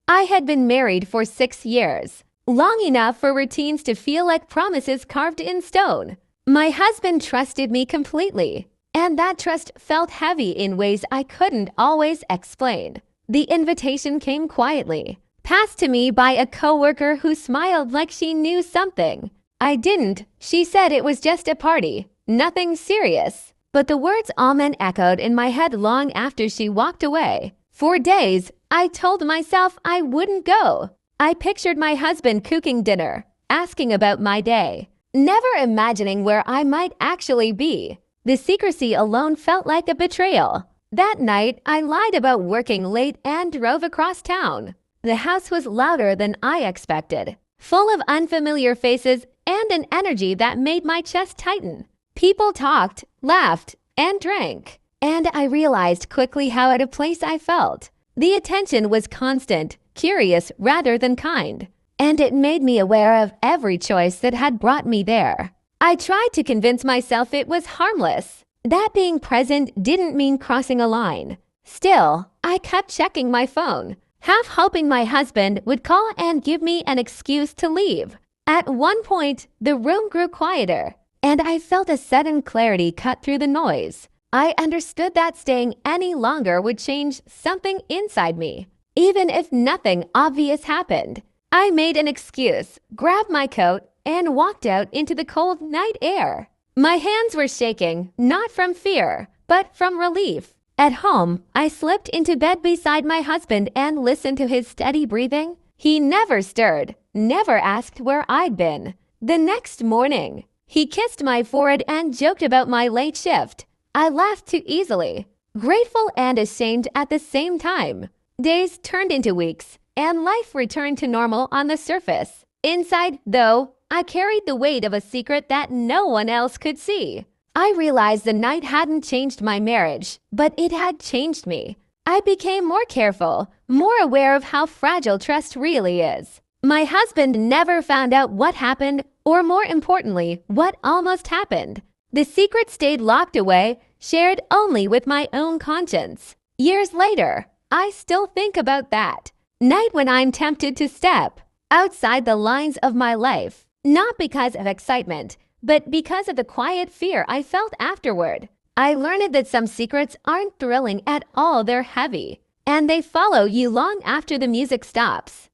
I had been married for 6 years, long enough for routines to feel like promises carved in stone. My husband trusted me completely, and that trust felt heavy in ways I couldn't always explain. The invitation came quietly, passed to me by a coworker who smiled like she knew something. I didn't. She said it was just a party, nothing serious. But the words amen echoed in my head long after she walked away. For days, I told myself I wouldn't go. I pictured my husband cooking dinner, asking about my day, never imagining where I might actually be. The secrecy alone felt like a betrayal. That night, I lied about working late and drove across town. The house was louder than I expected, full of unfamiliar faces and an energy that made my chest tighten. People talked, laughed, and drank, and I realized quickly how out of place I felt. The attention was constant, curious rather than kind, and it made me aware of every choice that had brought me there. I tried to convince myself it was harmless, that being present didn't mean crossing a line. Still, I kept checking my phone, half hoping my husband would call and give me an excuse to leave. At one point, the room grew quieter, and I felt a sudden clarity cut through the noise. I understood that staying any longer would change something inside me, even if nothing obvious happened. I made an excuse, grabbed my coat, and walked out into the cold night air. My hands were shaking, not from fear, but from relief. At home, I slipped into bed beside my husband and listened to his steady breathing. He never stirred, never asked where I'd been. The next morning, he kissed my forehead and joked about my late shift. I laughed too easily, grateful and ashamed at the same time. Days turned into weeks, and life returned to normal on the surface. Inside, though, I carried the weight of a secret that no one else could see. I realized the night hadn't changed my marriage, but it had changed me. I became more careful, more aware of how fragile trust really is. My husband never found out what happened, or more importantly, what almost happened. The secret stayed locked away, shared only with my own conscience. Years later, I still think about that night when I'm tempted to step outside the lines of my life, not because of excitement, but because of the quiet fear I felt afterward. I learned that some secrets aren't thrilling at all, they're heavy, and they follow you long after the music stops.